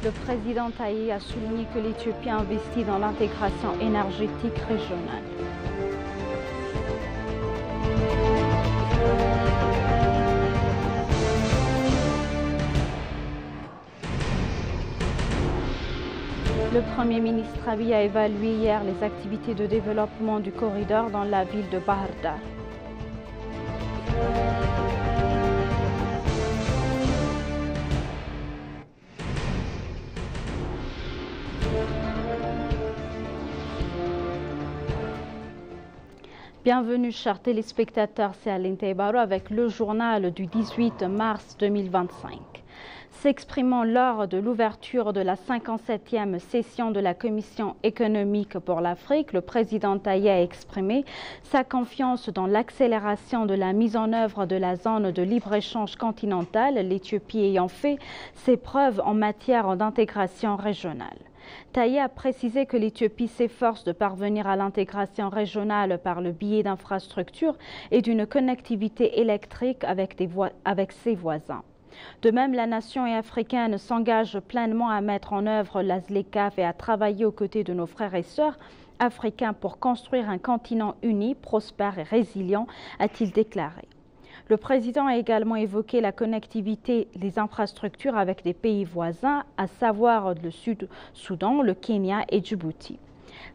Le président Taï a souligné que l'Éthiopie investit dans l'intégration énergétique régionale. Le Premier ministre Abiy a évalué hier les activités de développement du corridor dans la ville de Bahir Dar. Bienvenue chers téléspectateurs, c'est Aline Taïbaro avec le journal du 18 mars 2025. S'exprimant lors de l'ouverture de la 57e session de la Commission économique pour l'Afrique, le président Taï a exprimé sa confiance dans l'accélération de la mise en œuvre de la zone de libre-échange continentale, l'Éthiopie ayant fait ses preuves en matière d'intégration régionale. Taï a précisé que l'Éthiopie s'efforce de parvenir à l'intégration régionale par le biais d'infrastructures et d'une connectivité électrique avec ses voisins. De même, la nation africaine s'engage pleinement à mettre en œuvre la ZLECAf et à travailler aux côtés de nos frères et sœurs africains pour construire un continent uni, prospère et résilient, a-t-il déclaré. Le président a également évoqué la connectivité des infrastructures avec des pays voisins, à savoir le Sud-Soudan, le Kenya et Djibouti.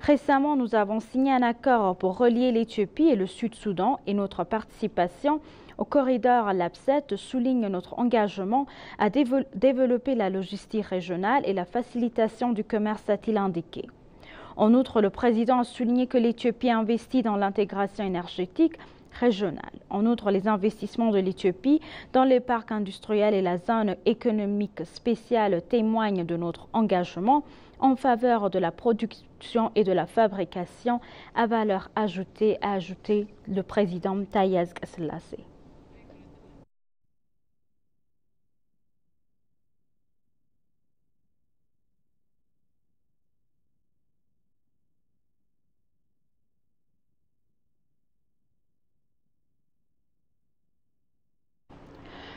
Récemment, nous avons signé un accord pour relier l'Éthiopie et le Sud-Soudan et notre participation au corridor LAPSET souligne notre engagement à développer la logistique régionale et la facilitation du commerce, a-t-il indiqué. En outre, le président a souligné que l'Éthiopie investit dans l'intégration énergétique régionale. En outre, les investissements de l'Éthiopie dans les parcs industriels et la zone économique spéciale témoignent de notre engagement en faveur de la production et de la fabrication à valeur ajoutée, a ajouté le président Taï Selassie.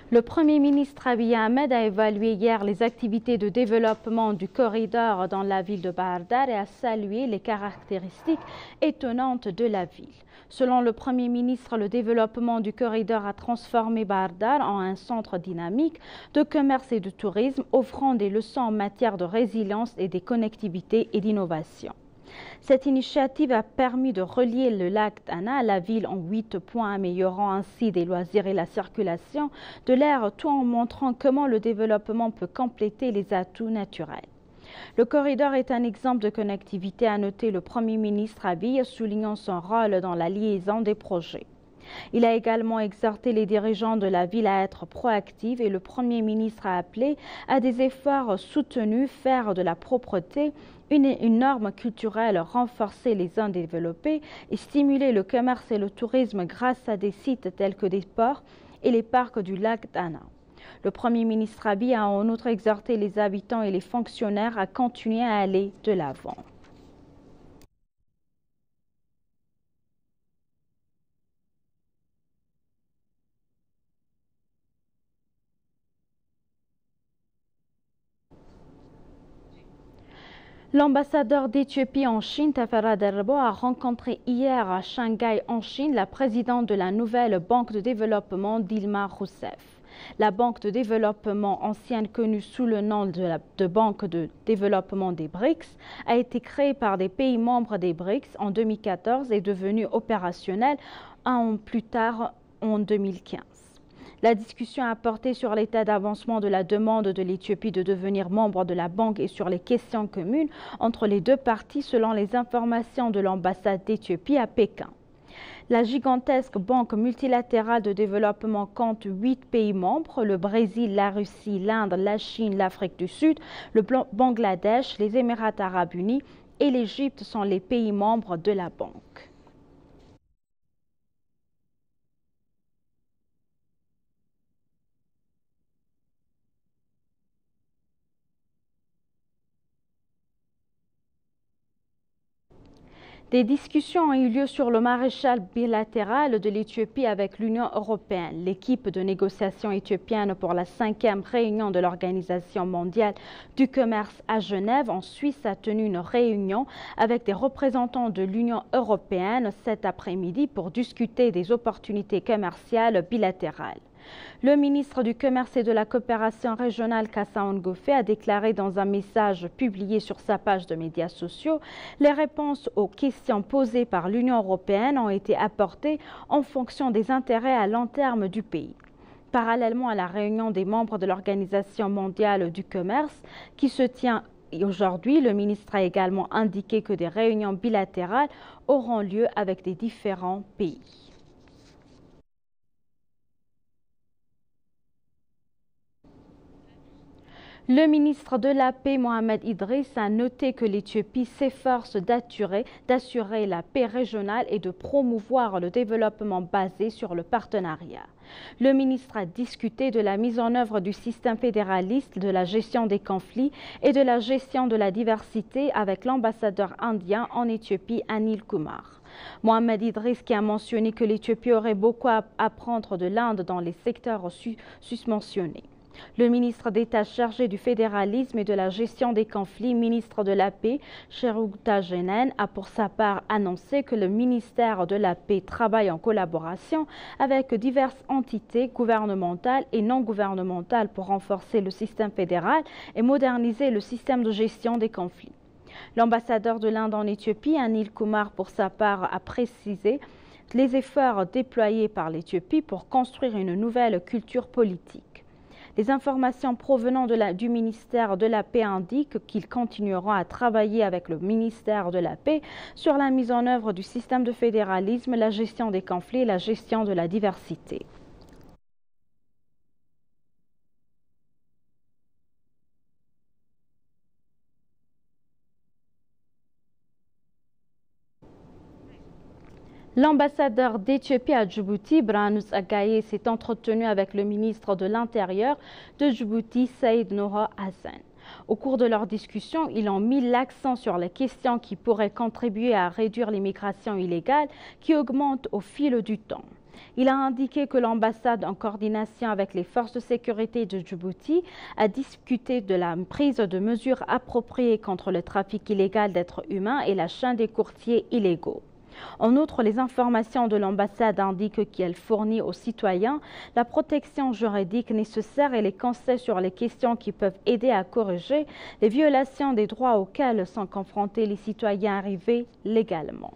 Le Premier ministre Abiy Ahmed a évalué hier les activités de développement du corridor dans la ville de Bahir Dar et a salué les caractéristiques étonnantes de la ville. Selon le Premier ministre, le développement du corridor a transformé Bahir Dar en un centre dynamique de commerce et de tourisme, offrant des leçons en matière de résilience et des connectivités et d'innovation. Cette initiative a permis de relier le lac Tana à la ville en 8 points, améliorant ainsi des loisirs et la circulation de l'air, tout en montrant comment le développement peut compléter les atouts naturels. Le corridor est un exemple de connectivité, a noté le Premier ministre Abiy, soulignant son rôle dans la liaison des projets. Il a également exhorté les dirigeants de la ville à être proactifs et le Premier ministre a appelé à des efforts soutenus, faire de la propreté une norme culturelle, renforcer les zones développées et stimuler le commerce et le tourisme grâce à des sites tels que des ports et les parcs du lac Tana. Le Premier ministre Abiy a en outre exhorté les habitants et les fonctionnaires à continuer à aller de l'avant. L'ambassadeur d'Éthiopie en Chine, Tafera Derbo, a rencontré hier à Shanghai en Chine la présidente de la nouvelle banque de développement Dilma Rousseff. La banque de développement, ancienne connue sous le nom de Banque de développement des BRICS, a été créée par des pays membres des BRICS en 2014 et devenue opérationnelle un an plus tard en 2015. La discussion a porté sur l'état d'avancement de la demande de l'Éthiopie de devenir membre de la banque et sur les questions communes entre les deux parties selon les informations de l'ambassade d'Éthiopie à Pékin. La gigantesque banque multilatérale de développement compte 8 pays membres, le Brésil, la Russie, l'Inde, la Chine, l'Afrique du Sud, le Bangladesh, les Émirats arabes unis et l'Égypte sont les pays membres de la banque. Des discussions ont eu lieu sur le maréchal bilatéral de l'Éthiopie avec l'Union européenne. L'équipe de négociation éthiopienne pour la 5e réunion de l'Organisation mondiale du commerce à Genève, en Suisse, a tenu une réunion avec des représentants de l'Union européenne cet après-midi pour discuter des opportunités commerciales bilatérales. Le ministre du Commerce et de la Coopération régionale, Kassaoun Gofé, a déclaré dans un message publié sur sa page de médias sociaux: les réponses aux questions posées par l'Union européenne ont été apportées en fonction des intérêts à long terme du pays. Parallèlement à la réunion des membres de l'Organisation mondiale du commerce qui se tient aujourd'hui, le ministre a également indiqué que des réunions bilatérales auront lieu avec des différents pays. Le ministre de la Paix, Mohamed Idriss, a noté que l'Éthiopie s'efforce d'assurer la paix régionale et de promouvoir le développement basé sur le partenariat. Le ministre a discuté de la mise en œuvre du système fédéraliste, de la gestion des conflits et de la gestion de la diversité avec l'ambassadeur indien en Éthiopie, Anil Kumar. Mohamed Idriss, qui a mentionné que l'Éthiopie aurait beaucoup à apprendre de l'Inde dans les secteurs susmentionnés. Le ministre d'État chargé du fédéralisme et de la gestion des conflits, ministre de la Paix, Cherugta Jenen, a pour sa part annoncé que le ministère de la Paix travaille en collaboration avec diverses entités gouvernementales et non gouvernementales pour renforcer le système fédéral et moderniser le système de gestion des conflits. L'ambassadeur de l'Inde en Éthiopie, Anil Kumar, pour sa part, a précisé les efforts déployés par l'Éthiopie pour construire une nouvelle culture politique. Les informations provenant du ministère de la Paix indiquent qu'ils continueront à travailler avec le ministère de la Paix sur la mise en œuvre du système de fédéralisme, la gestion des conflits et la gestion de la diversité. L'ambassadeur d'Éthiopie à Djibouti, Branus Agaye, s'est entretenu avec le ministre de l'Intérieur de Djibouti, Saïd Noura Hassan. Au cours de leur discussion, ils ont mis l'accent sur les questions qui pourraient contribuer à réduire l'immigration illégale qui augmente au fil du temps. Il a indiqué que l'ambassade, en coordination avec les forces de sécurité de Djibouti, a discuté de la prise de mesures appropriées contre le trafic illégal d'êtres humains et la chaîne des courtiers illégaux. En outre, les informations de l'ambassade indiquent qu'elle fournit aux citoyens la protection juridique nécessaire et les conseils sur les questions qui peuvent aider à corriger les violations des droits auxquels sont confrontés les citoyens arrivés légalement.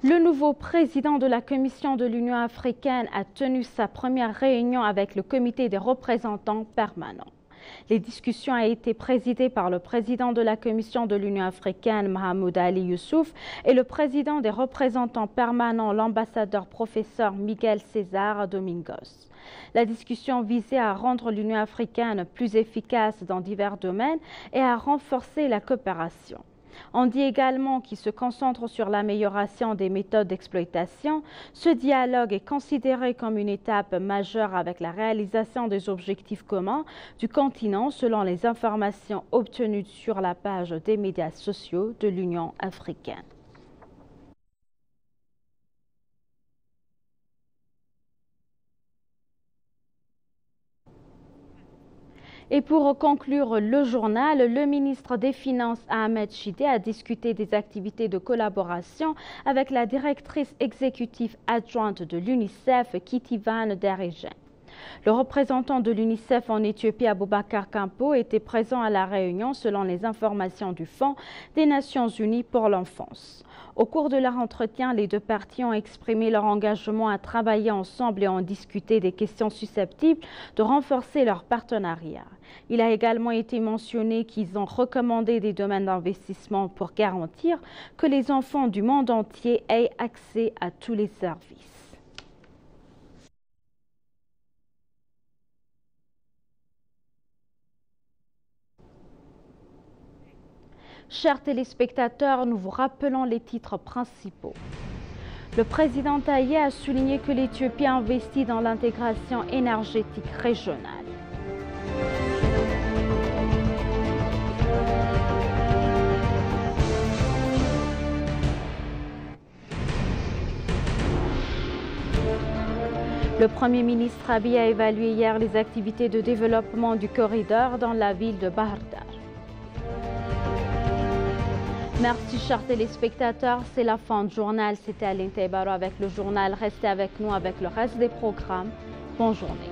Le nouveau président de la Commission de l'Union africaine a tenu sa première réunion avec le comité des représentants permanents. Les discussions ont été présidées par le président de la Commission de l'Union africaine, Mahamoud Ali Youssouf, et le président des représentants permanents, l'ambassadeur professeur Miguel César Domingos. La discussion visait à rendre l'Union africaine plus efficace dans divers domaines et à renforcer la coopération. On dit également qu'il se concentre sur l'amélioration des méthodes d'exploitation. Ce dialogue est considéré comme une étape majeure avec la réalisation des objectifs communs du continent selon les informations obtenues sur la page des médias sociaux de l'Union africaine. Et pour conclure le journal, le ministre des Finances Ahmed Shidé a discuté des activités de collaboration avec la directrice exécutive adjointe de l'UNICEF, Kitivan Derijen. Le représentant de l'UNICEF en Éthiopie, Aboubakar Kampo, était présent à la réunion selon les informations du Fonds des Nations Unies pour l'enfance. Au cours de leur entretien, les deux parties ont exprimé leur engagement à travailler ensemble et ont discuté des questions susceptibles de renforcer leur partenariat. Il a également été mentionné qu'ils ont recommandé des domaines d'investissement pour garantir que les enfants du monde entier aient accès à tous les services. Chers téléspectateurs, nous vous rappelons les titres principaux. Le président Taye a souligné que l'Éthiopie a investi dans l'intégration énergétique régionale. Le Premier ministre Abiy a évalué hier les activités de développement du corridor dans la ville de Bahir Dar. Merci chers téléspectateurs, c'est la fin du journal. C'était Aline Taibaro avec le journal. Restez avec nous avec le reste des programmes. Bonne journée.